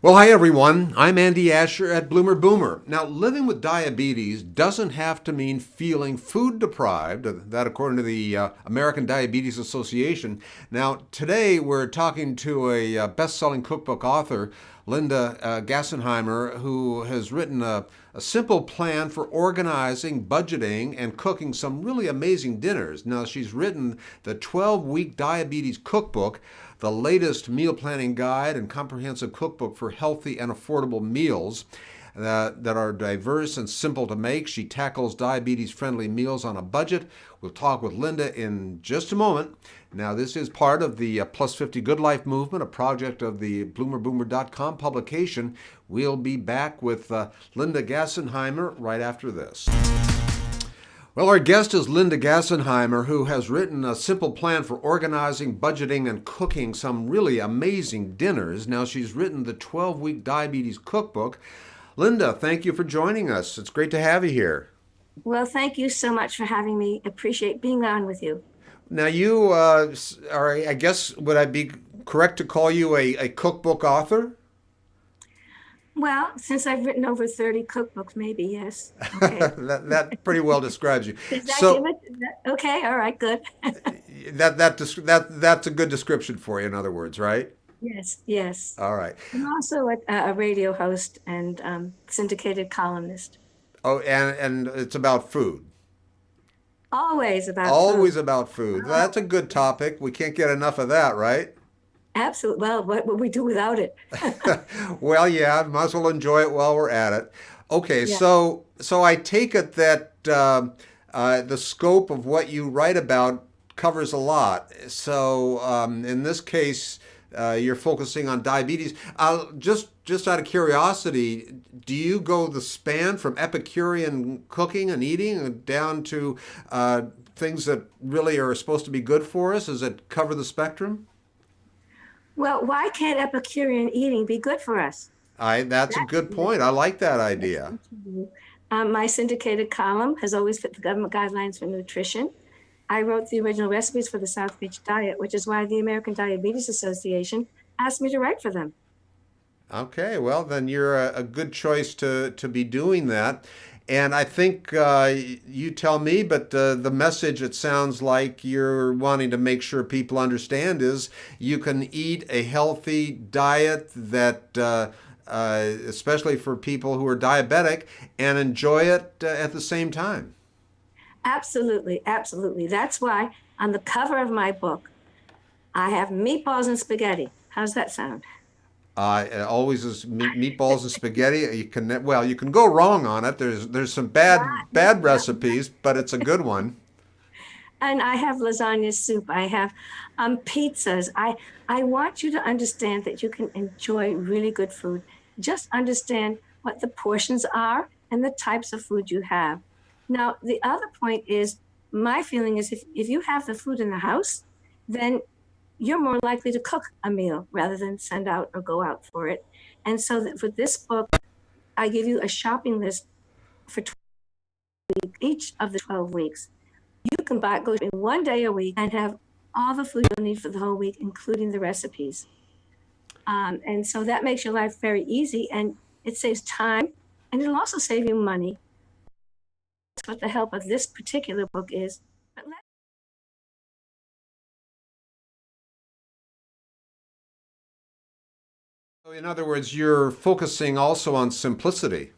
Well, hi everyone. I'm Andy Asher at BloomerBoomer. Now, living with diabetes doesn't have to mean feeling food deprived. That, according to the American Diabetes Association. Now, today we're talking to a best-selling cookbook author, Linda Gassenheimer, who has written a simple plan for organizing, budgeting, and cooking some really amazing dinners. Now, she's written the 12-week diabetes cookbook, the latest meal planning guide and comprehensive cookbook for healthy and affordable meals that are diverse and simple to make. She tackles diabetes-friendly meals on a budget. We'll talk with Linda in just a moment. Now, this is part of the Plus 50 Good Life movement, a project of the BloomerBoomer.com publication. We'll be back with Linda Gassenheimer right after this. Well, our guest is Linda Gassenheimer, who has written a simple plan for organizing, budgeting, and cooking some really amazing dinners. Now, she's written the 12-week diabetes cookbook. Linda, thank you for joining us. It's great to have you here. Well, thank you so much for having me. Appreciate being on with you. Now, you are, I guess, would I be correct to call you a cookbook author? Well, since I've written over 30 cookbooks, maybe, yes. Okay. that pretty well describes you. Does that So give it? Okay, all right, good. that's a good description for you, in other words, right? Yes, yes. All right. I'm also a radio host and syndicated columnist. Oh, and it's about food. Always about Always food. about food. That's a good topic. We can't get enough of that, right? Absolutely. Well, what would we do without it? Well, yeah, might as well enjoy it while we're at it. Okay, Yeah. so I take it that the scope of what you write about covers a lot. So in this case, you're focusing on diabetes. Just out of curiosity, do you go the span from Epicurean cooking and eating down to things that really are supposed to be good for us? Does it cover the spectrum? Well, why can't Epicurean eating be good for us? That's a good point. I like that idea. My syndicated column has always fit the government guidelines for nutrition. I wrote the original recipes for the South Beach diet, which is why the American Diabetes Association asked me to write for them. Okay, well, then you're a good choice to be doing that. And I think you tell me, but the message it sounds like you're wanting to make sure people understand is you can eat a healthy diet that, especially for people who are diabetic, and enjoy it at the same time. Absolutely, absolutely. That's why on the cover of my book, I have meatballs and spaghetti. How's that sound? It always is meatballs and spaghetti. You can go wrong on it. There's some bad recipes, but it's a good one. And I have lasagna soup. I have pizzas. I want you to understand that you can enjoy really good food. Just understand what the portions are and the types of food you have. Now, the other point is, my feeling is if you have the food in the house, then you're more likely to cook a meal rather than send out or go out for it. And so that for this book, I give you a shopping list for each of the 12 weeks. You can go in one day a week and have all the food you'll need for the whole week, including the recipes. And so that makes your life very easy, and it saves time, and it'll also save you money. That's what the help of this particular book is. But So in other words, you're focusing also on simplicity.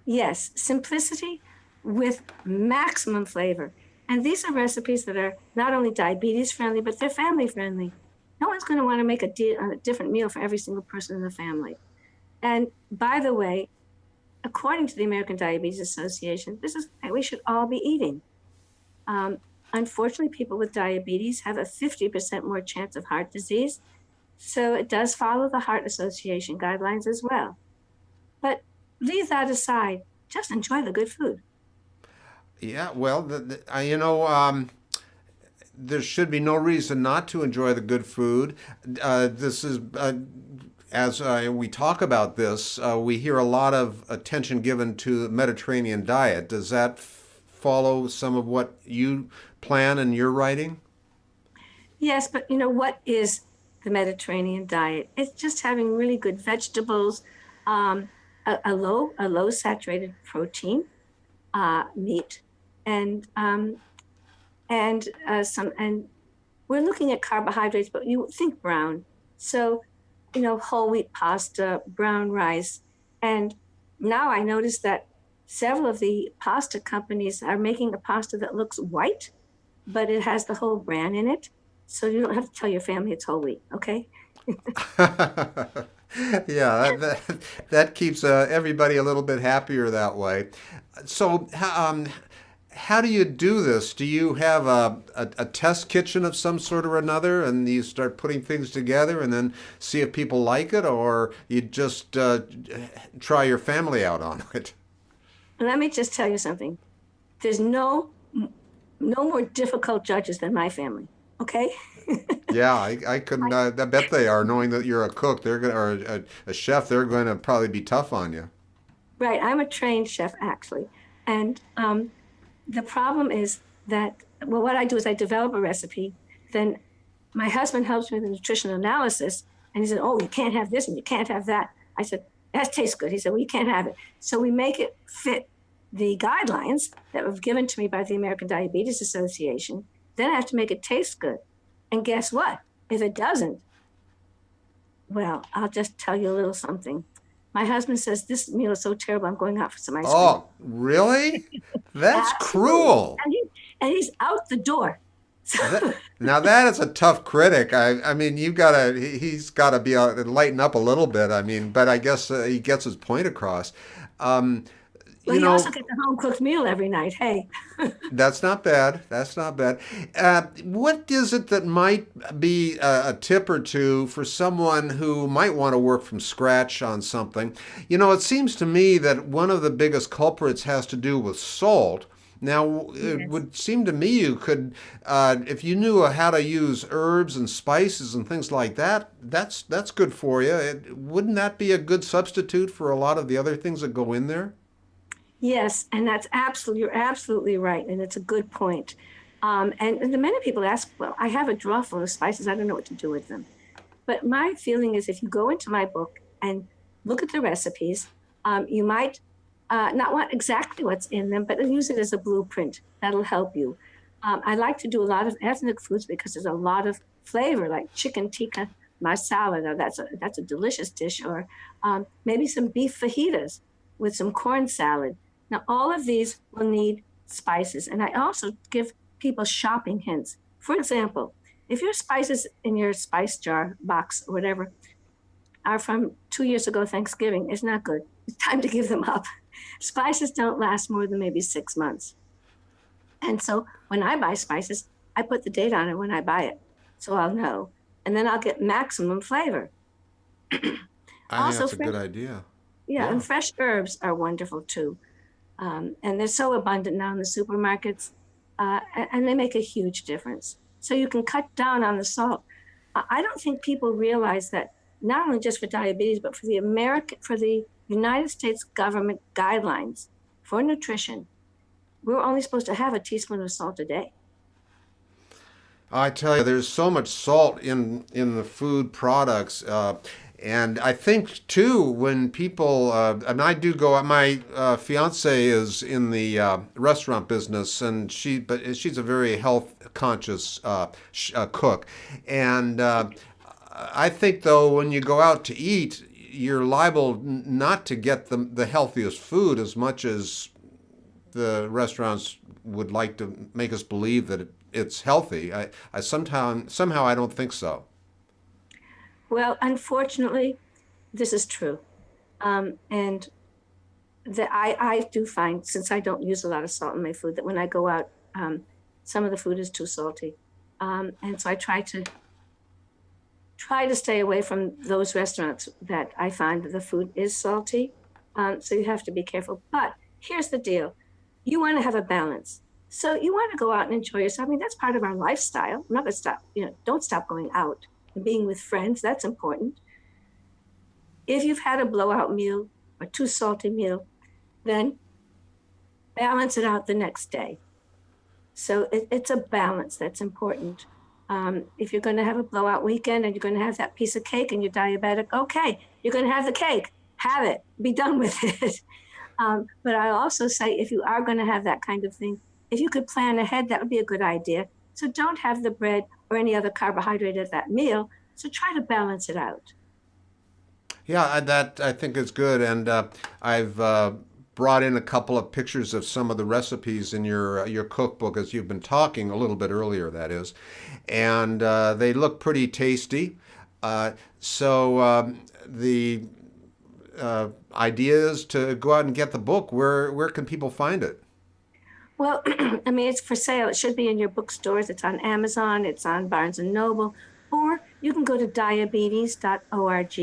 yes, simplicity with maximum flavor. And these are recipes that are not only diabetes friendly, but they're family friendly. No one's going to want to make a different meal for every single person in the family. And by the way, according to the American Diabetes Association, this is what we should all be eating. Unfortunately, people with diabetes have a 50% more chance of heart disease. So it does follow the Heart Association guidelines as well. But leave that aside. Just enjoy the good food. Yeah, well, there should be no reason not to enjoy the good food. This is, as we talk about this, we hear a lot of attention given to the Mediterranean diet. Does that follow some of what you plan in your writing? Yes, but you know what is the Mediterranean diet. It's just having really good vegetables, a low saturated protein, meat, and some, and we're looking at carbohydrates, but you think brown. So, whole wheat pasta, brown rice. And now I notice that several of the pasta companies are making a pasta that looks white, but it has the whole bran in it. So you don't have to tell your family it's whole wheat, okay? Yeah, that keeps everybody a little bit happier that way. So, how do you do this? Do you have a test kitchen of some sort or another, and you start putting things together and then see if people like it, or you just try your family out on it? Let me just tell you something. There's no more difficult judges than my family, okay? Yeah, I couldn't. I bet they are. Knowing that you're a cook, they're going or a chef, they're going to probably be tough on you. Right, I'm a trained chef actually. And the problem is that, well, what I do is I develop a recipe, then my husband helps me with the nutritional analysis, and he said, oh, you can't have this and you can't have that. I said, that tastes good. He said, well, you can't have it. So we make it fit the guidelines that were given to me by the American Diabetes Association. Then I have to make it taste good. And guess what? If it doesn't, well, I'll just tell you a little something. My husband says, this meal is so terrible, I'm going out for some ice cream. Oh, really? That's cruel. And he's out the door. Now that is a tough critic. I mean, he's gotta be lighten up a little bit. I mean, but I guess he gets his point across. Well, You he also know, gets a home cooked meal every night. Hey, that's not bad. That's not bad. What is it that might be a tip or two for someone who might want to work from scratch on something? It seems to me that one of the biggest culprits has to do with salt. Now, it yes. would seem to me you could, if you knew how to use herbs and spices and things like that, that's good for you. Wouldn't that be a good substitute for a lot of the other things that go in there? Yes, and you're absolutely right, and it's a good point. And the many people ask, well, I have a drawer full of spices, I don't know what to do with them. But my feeling is if you go into my book and look at the recipes, you might not want exactly what's in them, but use it as a blueprint. That'll help you. I like to do a lot of ethnic foods because there's a lot of flavor, like chicken tikka masala. Now that's a delicious dish, or maybe some beef fajitas with some corn salad. Now, all of these will need spices. And I also give people shopping hints. For example, if your spices in your spice jar box or whatever are from 2 years ago Thanksgiving, it's not good. It's time to give them up. Spices don't last more than maybe 6 months. And so when I buy spices, I put the date on it when I buy it. So I'll know. And then I'll get maximum flavor. I think Also, that's a good idea. yeah, Yeah. and fresh herbs are wonderful too. And they're so abundant now in the supermarkets, and they make a huge difference. So you can cut down on the salt. I don't think people realize that not only just for diabetes, but for the United States government guidelines for nutrition, we're only supposed to have a teaspoon of salt a day. I tell you, there's so much salt in the food products, and I think too when people and I do go. My fiance is in the restaurant business, and she's a very health conscious cook, and I think though when you go out to eat, you're liable not to get the healthiest food as much as the restaurants would like to make us believe that it's healthy. I somehow I don't think so. Well, unfortunately, this is true. And that I do find, since I don't use a lot of salt in my food, that when I go out, some of the food is too salty. And so I try to stay away from those restaurants that I find that the food is salty. So you have to be careful. But here's the deal. You want to have a balance. So you want to go out and enjoy yourself. I mean, that's part of our lifestyle. I'm not going to stop, don't stop going out and being with friends. That's important. If you've had a blowout meal or too salty meal, then balance it out the next day. So it's a balance that's important. If you're going to have a blowout weekend and you're going to have that piece of cake and you're diabetic, okay, you're going to have the cake. Have it. Be done with it. But I also say if you are going to have that kind of thing, if you could plan ahead, that would be a good idea. So don't have the bread or any other carbohydrate at that meal. So try to balance it out. Yeah, that I think is good, and I've brought in a couple of pictures of some of the recipes in your cookbook as you've been talking a little bit earlier, that is, and they look pretty tasty. So the idea is to go out and get the book. Where can people find it? Well, I mean, it's for sale. It should be in your bookstores. It's on Amazon. It's on Barnes and Noble. Or you can go to diabetes.org,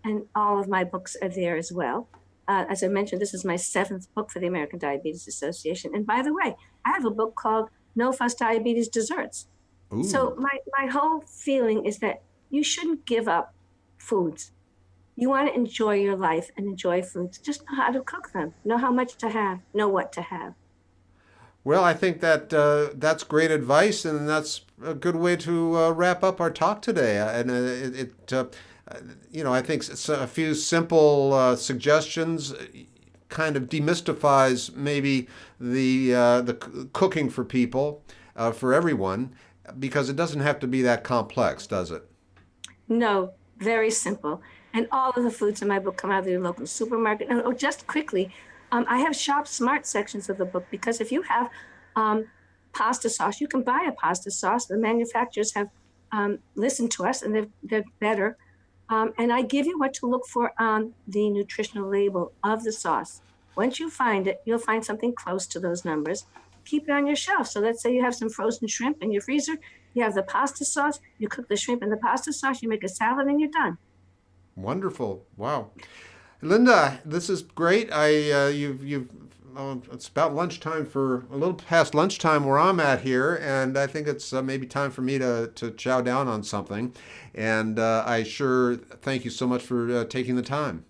and all of my books are there as well. As I mentioned, this is my 7th book for the American Diabetes Association. And by the way, I have a book called No Fuss Diabetes Desserts. Ooh. So my whole feeling is that you shouldn't give up foods. You want to enjoy your life and enjoy foods. Just know how to cook them. Know how much to have. Know what to have. Well, I think that that's great advice, and that's a good way to wrap up our talk today. And I think a few simple suggestions kind of demystifies maybe the cooking for people, for everyone, because it doesn't have to be that complex, does it? No, very simple. And all of the foods in my book come out of your local supermarket. Oh, just quickly, I have Shop Smart sections of the book, because if you have pasta sauce, you can buy a pasta sauce. The manufacturers have listened to us, and they're better. And I give you what to look for on the nutritional label of the sauce. Once you find it, you'll find something close to those numbers. Keep it on your shelf. So let's say you have some frozen shrimp in your freezer. You have the pasta sauce. You cook the shrimp in the pasta sauce. You make a salad, and you're done. Wonderful! Wow, Linda, this is great. It's about lunchtime, for a little past lunchtime where I'm at here, and I think it's maybe time for me to chow down on something. And I sure thank you so much for taking the time.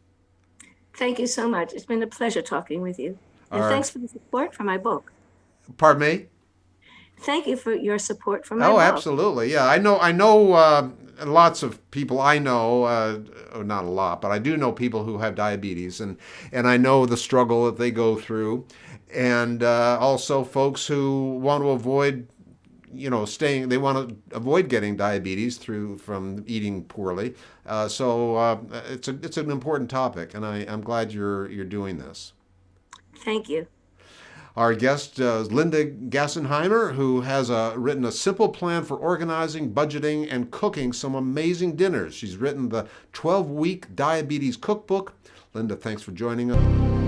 Thank you so much. It's been a pleasure talking with you. And All right. thanks for the support for my book. Pardon me? Thank you for your support for my Oh, book. absolutely. Yeah, I know lots of people I know, not a lot, but I do know people who have diabetes, and I know the struggle that they go through, and also folks who want to avoid, they want to avoid getting diabetes from eating poorly. So it's an important topic, and I'm glad you're doing this. Thank you. Our guest is Linda Gassenheimer, who has written a simple plan for organizing, budgeting, and cooking some amazing dinners. She's written the 12-week diabetes cookbook. Linda, thanks for joining us.